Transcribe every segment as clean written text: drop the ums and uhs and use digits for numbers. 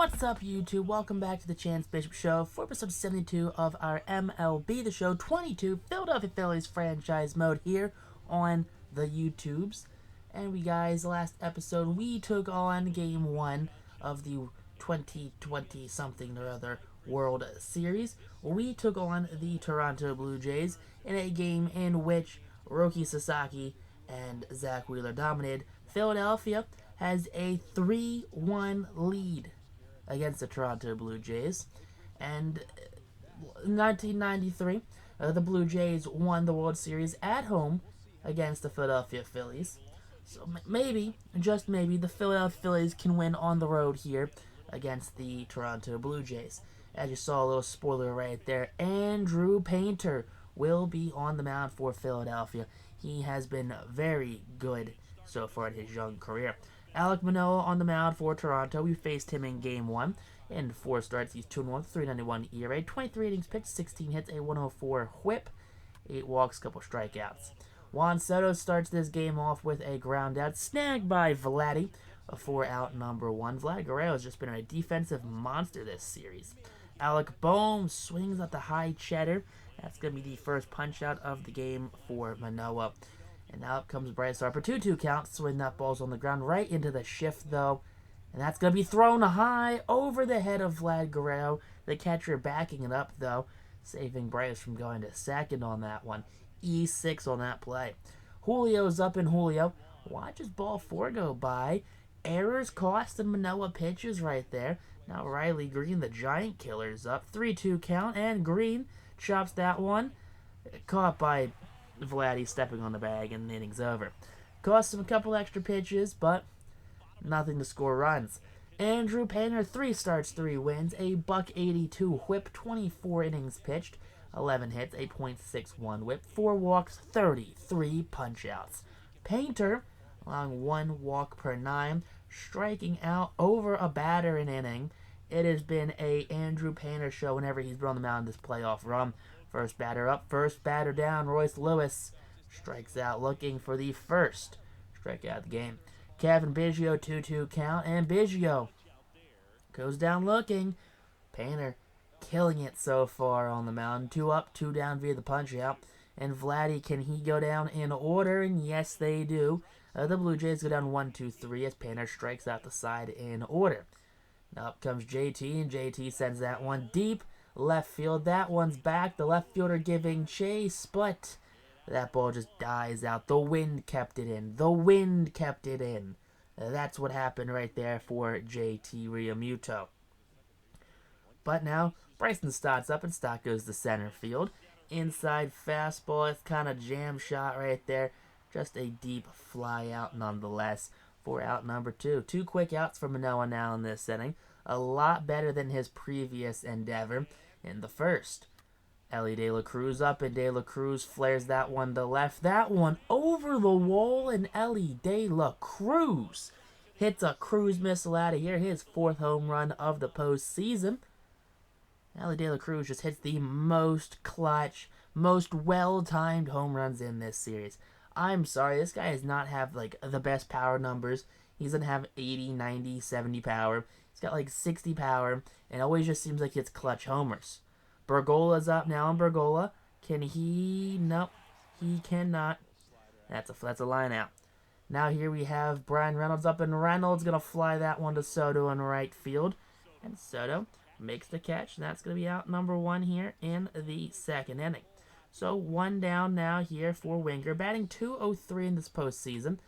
What's up, YouTube? Welcome back to the Chance Bishop Show for episode 72 of our MLB The Show 22 Philadelphia Phillies franchise mode here on the YouTubes. And guys, last episode we took on Game 1 of the 2020 something or other World Series. We took on the Toronto Blue Jays in a game in which Roki Sasaki and Zach Wheeler dominated. Philadelphia has a 3-1 lead against the Toronto Blue Jays. And in 1993, the Blue Jays won the World Series at home against the Philadelphia Phillies. So maybe, just maybe, the Philadelphia Phillies can win on the road here against the Toronto Blue Jays. As you saw, a little spoiler right there, Andrew Painter will be on the mound for Philadelphia. He has been very good so far in his young career. Alek Manoah on the mound for Toronto. We faced him in Game 1. In 4 starts, he's 2-1, 3.91 ERA, 23 innings pitched, 16 hits, a 104 whip, 8 walks, couple strikeouts. Juan Soto starts this game off with a ground out, snagged by Vladdy, a 4-out number 1. Vlad Guerrero has just been a defensive monster this series. Alec Bohm swings at the high cheddar. That's going to be the first punch out of the game for Manoah. And now up comes Bryce Harper. 2-2 count. Swing that ball's on the ground right into the shift, though. And that's going to be thrown high over the head of Vlad Guerrero. The catcher backing it up, though, saving Bryce from going to second on that one. E6 on that play. Julio's up, and Julio watches ball 4 go by. Errors costing Manoah pitches right there. Now Riley Green, the giant killer's up. 3-2 count, and Green chops that one. Caught by Vladdy stepping on the bag, and the inning's over. Cost him a couple extra pitches, but nothing to score runs. Andrew Painter, 3 starts, 3 wins, a .182 whip, 24 innings pitched, 11 hits, 8.61 whip, 4 walks, 33 punch-outs. Painter, allowing 1 walk per 9, striking out over a batter an inning. It has been a Andrew Painter show whenever he's been on the mound this playoff run. First batter up, first batter down. Royce Lewis strikes out looking for the first strikeout of the game. Kevin Biggio, 2-2 count, and Biggio goes down looking. Painter killing it so far on the mound. 2 up, 2 down via the punch out. And Vladdy, can he go down in order? And yes, they do. The Blue Jays go down 1-2-3 as Painter strikes out the side in order. Now up comes JT, and JT sends that one deep left field. That one's back. The left fielder giving chase, but that ball just dies out. The wind kept it in. The wind kept it in. That's what happened right there for JT Realmuto. But now Bryson Stott's up, and Stott goes to center field. Inside fastball. It's kind of jam shot right there. Just a deep fly out nonetheless for out number 2. 2 quick outs for Manoah now in this inning. A lot better than his previous endeavor in the first. Ellie De La Cruz up, and De La Cruz flares that one to left. That one over the wall, and Ellie De La Cruz hits a cruise missile out of here. His 4th home run of the postseason. Ellie De La Cruz just hits the most clutch, most well-timed home runs in this series. I'm sorry, this guy does not have like the best power numbers. He doesn't have 80, 90, 70 power. He's got like 60 power, and it always just seems like it's clutch homers. Bergola's up now, and Bergola, can he? Nope, he cannot. That's a line out. Now here we have Brian Reynolds up, and Reynolds going to fly that one to Soto in right field. And Soto makes the catch, and that's going to be out number 1 here in the 2nd inning. So 1 down now here for Winger, batting .203 in this postseason.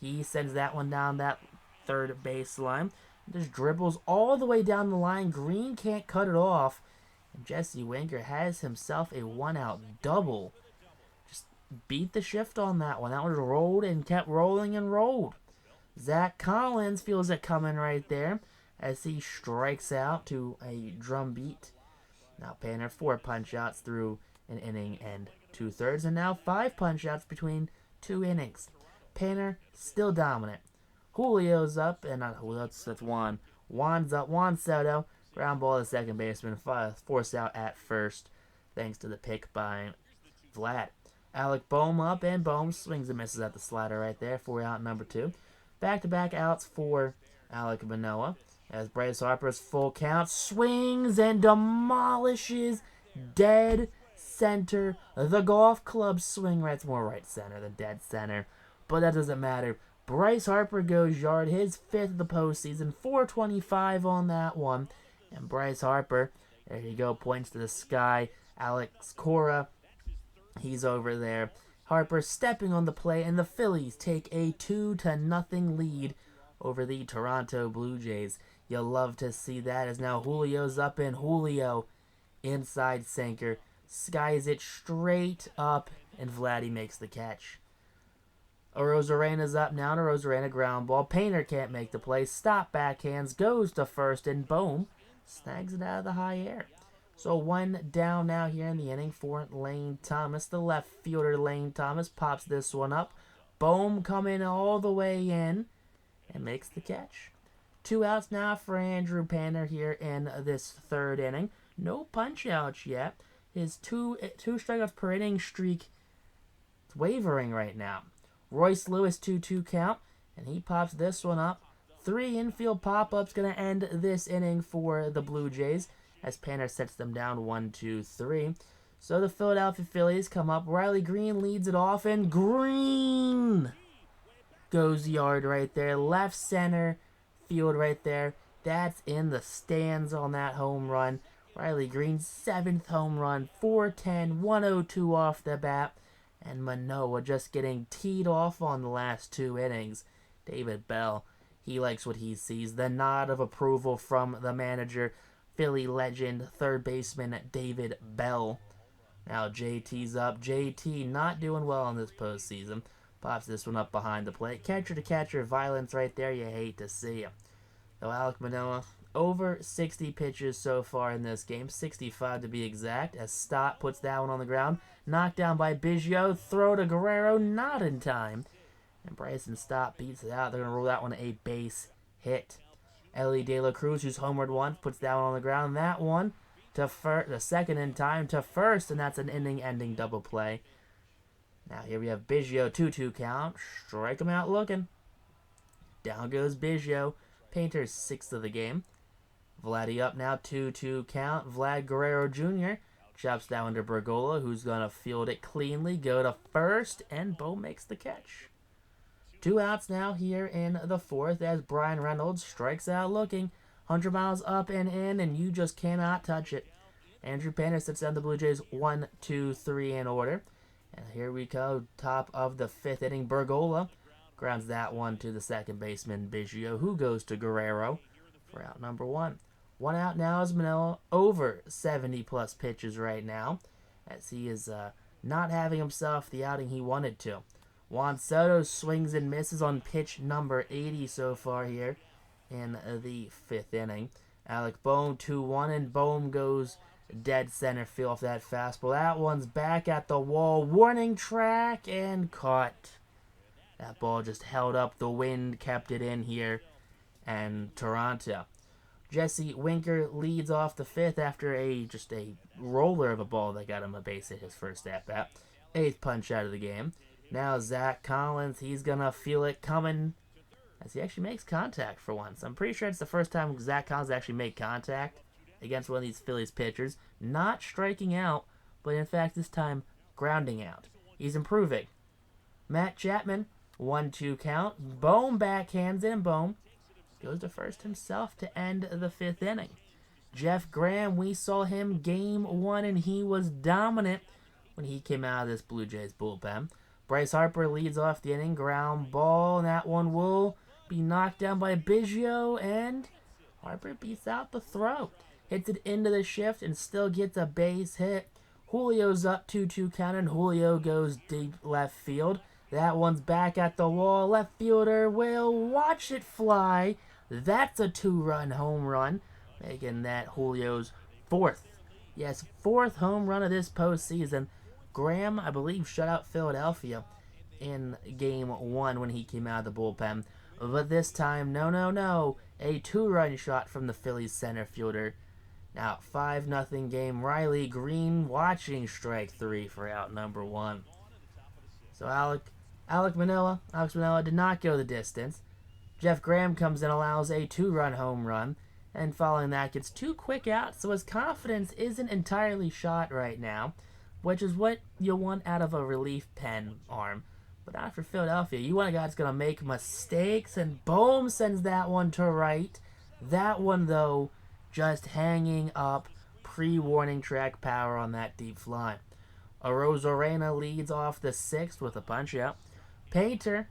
He sends that one down that 3rd baseline. Just dribbles all the way down the line. Green can't cut it off. And Jesse Winker has himself a 1-out double. Just beat the shift on that one. That one rolled and kept rolling and rolled. Zach Collins feels it coming right there as he strikes out to a drum beat. Now Painter 4 punch-outs through an inning and 2/3, and now 5 punch-outs between 2 innings. Painter still dominant. Julio's up, and not Julio, that's Juan. Juan's up. Juan Soto, ground ball to second baseman, forced out at first, thanks to the pick by Vlad. Alec Bohm up, and Bohm swings and misses at the slider right there for out number 2. Back-to-back outs for Alek Manoah, As Bryce Harper's full count swings and demolishes dead center. The golf club swing right's more right center than dead center, but that doesn't matter. Bryce Harper goes yard, his 5th of the postseason, 425 on that one. And Bryce Harper, there you go, points to the sky. Alex Cora, he's over there. Harper stepping on the plate, and the Phillies take a 2-0 lead over the Toronto Blue Jays. You'll love to see that, as now Julio's up in. Julio, inside sinker, skies it straight up, and Vladdy makes the catch. Arozarena's up now, and Arozarena ground ball. Painter can't make the play. Stop backhands, goes to first, and boom, snags it out of the high air. So 1 down now here in the inning for Lane Thomas. The left fielder, Lane Thomas, pops this one up. Bohm coming all the way in and makes the catch. 2 outs now for Andrew Painter here in this 3rd inning. No punch-outs yet. His two strikeouts per inning streak is wavering right now. Royce Lewis 2-2 count, and he pops this one up. 3 infield pop-ups going to end this inning for the Blue Jays as Painter sets them down 1-2-3. So the Philadelphia Phillies come up. Riley Green leads it off, and Green goes yard right there. Left center field right there. That's in the stands on that home run. Riley Green's 7th home run, 410, 102 off the bat. And Manoah just getting teed off on the last 2 innings. David Bell, he likes what he sees. The nod of approval from the manager, Philly legend, 3rd baseman David Bell. Now JT's up. JT not doing well in this postseason. Pops this one up behind the plate. Catcher-to-catcher violence right there. You hate to see him. So Alek Manoah, over 60 pitches so far in this game. 65 to be exact. As Stott puts that one on the ground. Knocked down by Biggio. Throw to Guerrero. Not in time. And Bryson Stott beats it out. They're going to rule that one a base hit. Ellie De La Cruz, who's homered once, puts that one on the ground. That one to first, the 2nd in time to first, and that's an inning-ending double play. Now here we have Biggio, 2-2 count. Strike him out looking. Down goes Biggio. Painter's 6th of the game. Vladdy up now, 2-2 count. Vlad Guerrero Jr. chops that one to Bergola, who's going to field it cleanly, go to first, and Bo makes the catch. 2 outs now here in the 4th as Brian Reynolds strikes out looking. 100 miles up and in, and you just cannot touch it. Andrew Painter sits down the Blue Jays 1-2-3 in order. And here we go, top of the 5th inning. Bergola grounds that one to the 2nd baseman, Biggio, who goes to Guerrero for out number 1. 1 out now is Manoah, over 70-plus pitches right now, as he is not having himself the outing he wanted to. Juan Soto swings and misses on pitch number 80 so far here in the 5th inning. Alec Bohm 2-1, and Bohm goes dead center field off that fastball. That one's back at the wall. Warning track and caught. That ball just held up. The wind kept it in here. And Toronto. Jesse Winker leads off the 5th after just a roller of a ball that got him a base hit his first at-bat. 8th punch out of the game. Now Zach Collins, he's going to feel it coming as he actually makes contact for once. I'm pretty sure it's the first time Zach Collins actually made contact against one of these Phillies pitchers. Not striking out, but in fact this time grounding out. He's improving. Matt Chapman, 1-2 count. Bohm backhands in. Bohm goes to first himself to end the 5th inning. Jeff Graham, we saw him game 1, and he was dominant when he came out of this Blue Jays bullpen. Bryce Harper leads off the inning, ground ball, and that one will be knocked down by Biggio, and Harper beats out the throw. Hits it into the shift and still gets a base hit. Julio's up 2-2 count, and Julio goes deep left field. That one's back at the wall. Left fielder will watch it fly. That's a 2-run home run, making that Julio's 4th home run of this postseason. Graham, I believe, shut out Philadelphia in game 1 when he came out of the bullpen. But this time, no. A 2-run shot from the Phillies center fielder. Now, 5-0 game. Riley Green watching strike 3 for out number 1. So Alex Manoah did not go the distance. Jeff Graham comes in, allows a 2-run home run, and following that gets 2 quick outs, so his confidence isn't entirely shot right now, which is what you want out of a relief pen arm. But not for Philadelphia. You want a guy that's going to make mistakes, and boom, sends that one to right. That one, though, just hanging up pre-warning track power on that deep fly. Arozarena leads off the 6th with a punch-out. Painter,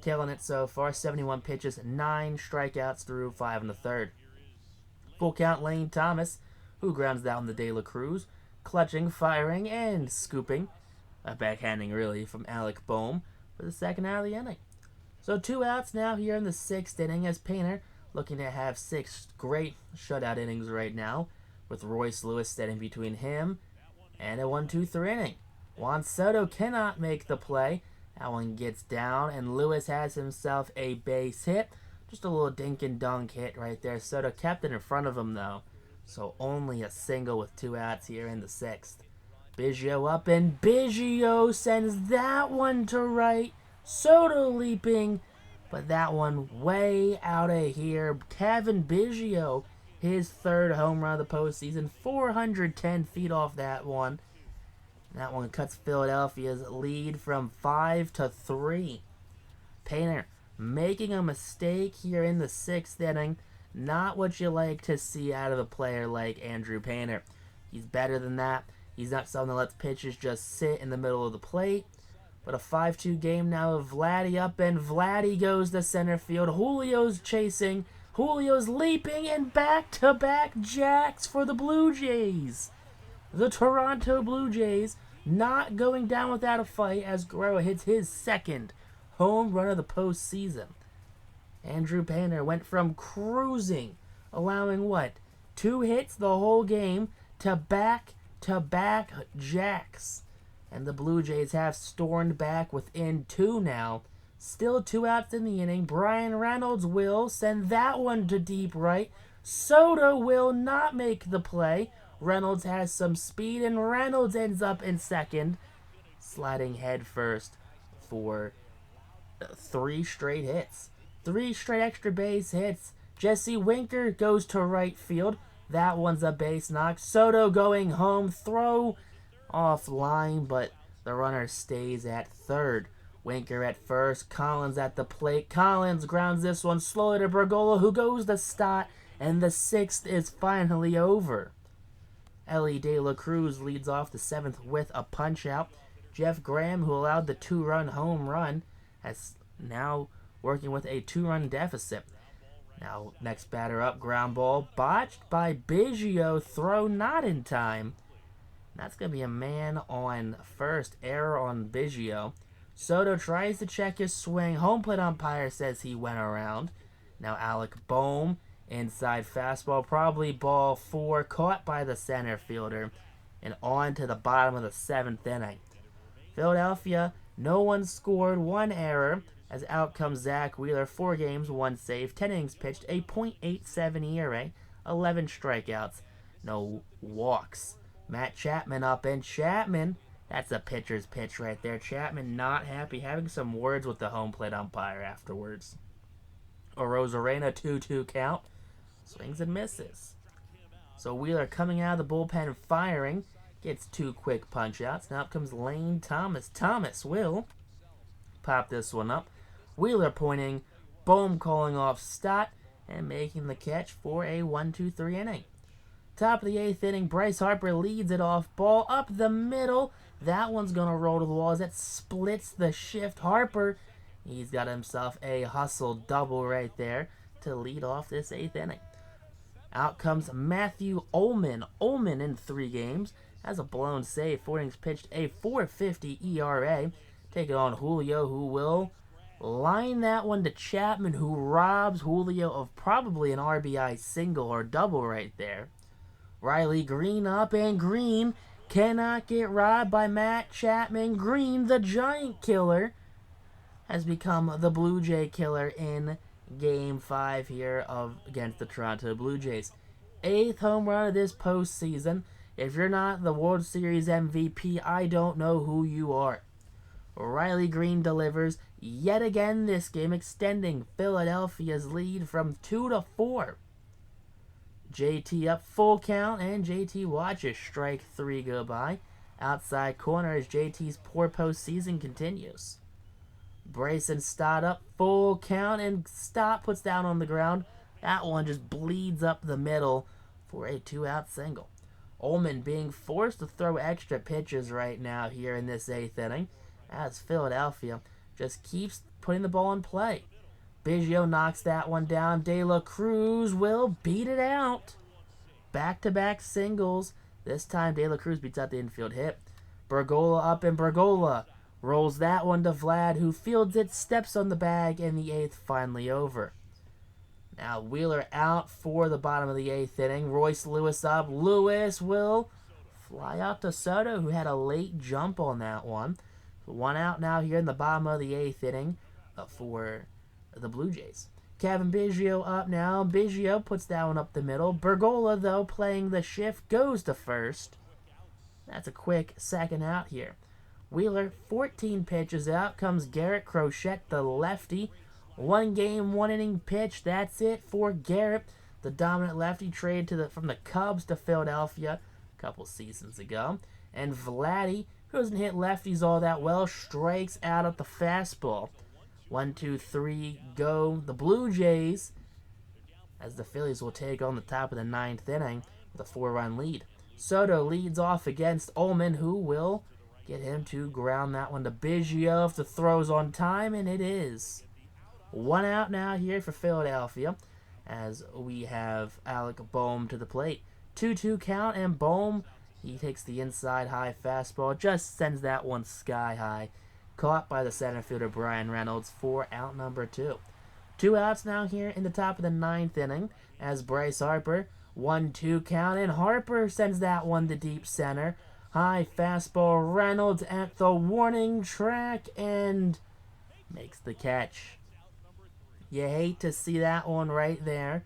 killing it so far, 71 pitches, 9 strikeouts through 5 in the 3rd. Full count Lane Thomas, who grounds down the De La Cruz, clutching, firing, and scooping. A backhanding, really, from Alec Boehm for the 2nd out of the inning. So 2 outs now here in the 6th inning as Painter looking to have 6 great shutout innings right now, with Royce Lewis standing between him and a 1-2-3 inning. Juan Soto cannot make the play. That one gets down, and Lewis has himself a base hit. Just a little dink and dunk hit right there. Soto kept it in front of him, though. So only a single with 2 outs here in the 6th. Biggio up, and Biggio sends that one to right. Soto leaping, but that one way out of here. Kevin Biggio, his 3rd home run of the postseason, 410 feet off that one. That one cuts Philadelphia's lead from 5-3. Painter making a mistake here in the 6th inning. Not what you like to see out of a player like Andrew Painter. He's better than that. He's not someone that lets pitches just sit in the middle of the plate. But a 5-2 game now of Vladdy up, and Vladdy goes to center field. Julio's chasing. Julio's leaping, and back-to-back jacks for the Blue Jays. The Toronto Blue Jays not going down without a fight as Guerrero hits his 2nd home run of the postseason. Andrew Painter went from cruising, allowing 2 hits the whole game, to back-to-back jacks. And the Blue Jays have stormed back within 2 now. Still 2 outs in the inning. Brian Reynolds will send that one to deep right. Soto will not make the play. Reynolds has some speed, and Reynolds ends up in 2nd, sliding head first for 3 straight hits. 3 straight extra base hits. Jesse Winker goes to right field. That one's a base knock. Soto going home. Throw offline, but the runner stays at 3rd. Winker at 1st. Collins at the plate. Collins grounds this one slowly to Bergolla, who goes to Stott, and the 6th is finally over. Ellie De La Cruz leads off the 7th with a punch-out. Jeff Graham, who allowed the 2-run home run, has now working with a 2-run deficit. Now, next batter up, ground ball, botched by Biggio, throw not in time. That's going to be a man on first, error on Biggio. Soto tries to check his swing. Home plate umpire says he went around. Now Alec Boehm, inside fastball, probably ball 4, caught by the center fielder, and on to the bottom of the 7th inning. Philadelphia, no one scored, 1 error, as out comes Zach Wheeler, 4 games, 1 save, 10 innings pitched, a .87 ERA, 11 strikeouts, no walks. Matt Chapman up, and Chapman, that's a pitcher's pitch right there. Chapman not happy, having some words with the home plate umpire afterwards. Arozarena 2-2 count, swings and misses. So Wheeler coming out of the bullpen firing, gets 2 quick punch-outs. Now up comes Lane Thomas. Thomas will pop this one up. Wheeler pointing, Boehm calling off Stott, and making the catch for a 1-2-3 inning. Top of the 8th inning, Bryce Harper leads it off, ball up the middle. That one's going to roll to the wall as it splits the shift. Harper, he's got himself a hustle double right there to lead off this 8th inning. Out comes Matthew Ullman. Ullman in 3 games has a blown save, 4 innings pitched, a .450 ERA. Take it on Julio, who will line that one to Chapman, who robs Julio of probably an RBI single or double right there. Riley Green up, and Green cannot get robbed by Matt Chapman. Green, the giant killer, has become the Blue Jay killer in Game 5 here against the Toronto Blue Jays. 8th home run of this postseason. If you're not the World Series MVP, I don't know who you are. Riley Green delivers. yet again this game, extending Philadelphia's lead from 2-4. JT up full count, and JT watches strike 3 go by. Outside corner as JT's poor postseason continues. Bryson Stott up full count, and Stott puts down on the ground. That one just bleeds up the middle for a 2-out single. Ullman being forced to throw extra pitches right now here in this 8th inning, as Philadelphia just keeps putting the ball in play. Biggio knocks that one down. De La Cruz will beat it out. Back-to-back singles. This time De La Cruz beats out the infield hit. Bergolla up, and Bergolla rolls that one to Vlad, who fields it, steps on the bag, and the 8th finally over. Now Wheeler out for the bottom of the 8th inning. Royce Lewis up. Lewis will fly out to Soto, who had a late jump on that one. 1 out now here in the bottom of the 8th inning for the Blue Jays. Kevin Biggio up now. Biggio puts that one up the middle. Bergolla, though, playing the shift, goes to first. That's a quick 2nd out here. Wheeler, 14 pitches out. Comes Garrett Crochet, the lefty. 1 game, 1 inning pitch. That's it for Garrett, the dominant lefty, traded from the Cubs to Philadelphia a couple seasons ago. And Vladdy, who doesn't hit lefties all that well, strikes out at the fastball. 1, 2, 3, go. The Blue Jays, as the Phillies will take on the top of the 9th inning with a 4-run lead. Soto leads off against Ullman, who will get him to ground that one to Biggio if the throw's on time, and it is. 1 out now here for Philadelphia, as we have Alec Boehm to the plate. 2-2 count, and Boehm, he takes the inside high fastball, just sends that one sky high. Caught by the center fielder Brian Reynolds for out number 2. 2 outs now here in the top of the 9th inning, as Bryce Harper, 1-2 count, and Harper sends that one to deep center. High fastball, Reynolds at the warning track, and makes the catch. You hate to see that one right there.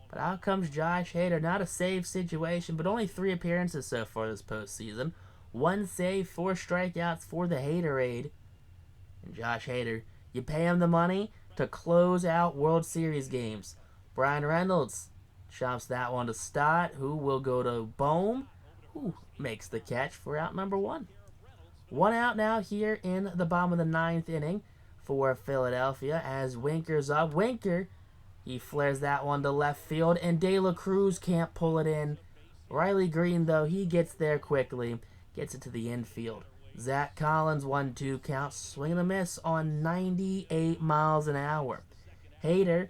But out comes Josh Hader. Not a save situation, but only 3 appearances so far this postseason. 1 save, 4 strikeouts for the Haterade. And Josh Hader, you pay him the money to close out World Series games. Brian Reynolds chomps that one to Stott, who will go to Boehm, who makes the catch for out number 1. 1 out now here in the bottom of the 9th inning for Philadelphia as Winker's up. Winker, he flares that one to left field, and De La Cruz can't pull it in. Riley Green, though, he gets there quickly, gets it to the infield. Zach Collins, 1-2 count, swing and a miss on 98 miles an hour. Hader,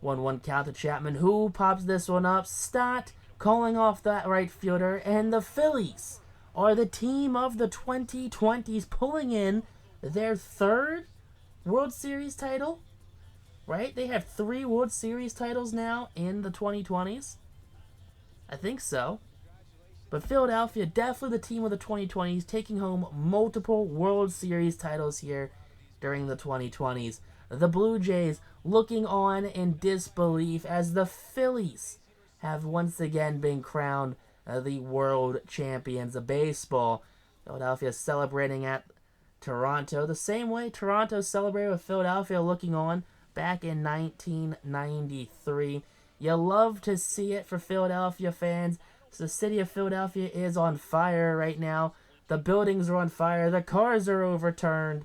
1-1 count to Chapman, who pops this one up. Stott calling off that right fielder, and the Phillies are the team of the 2020's, pulling in their 3rd World Series title, right? They have 3 World Series titles now in the 2020's. I think so. But Philadelphia, definitely the team of the 2020's, taking home multiple World Series titles here during the 2020's. The Blue Jays looking on in disbelief as the Phillies have once again been crowned the world champions of baseball. Philadelphia celebrating at Toronto the same way Toronto celebrated with Philadelphia looking on back in 1993. You love to see it for Philadelphia fans. The city of Philadelphia is on fire right now. The buildings are on fire. The cars are overturned.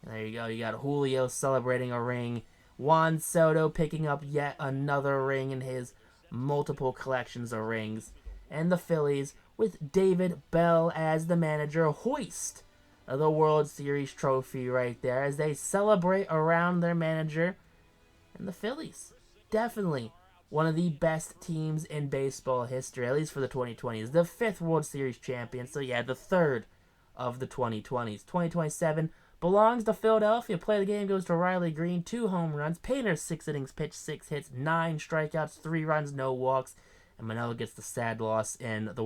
And there you go. You got Julio celebrating a ring. Juan Soto picking up yet another ring in his multiple collections of rings. And the Phillies, with David Bell as the manager, hoist the World Series trophy right there as they celebrate around their manager. And the Phillies, definitely one of the best teams in baseball history, at least for the 2020s. The 5th World Series champion, so yeah, the 3rd of the 2020s. 2027 belongs to Philadelphia. Play of the game goes to Riley Green, 2 home runs. Painter, 6 innings pitched, 6 hits, 9 strikeouts, 3 runs, no walks. And Manoah gets the sad loss in the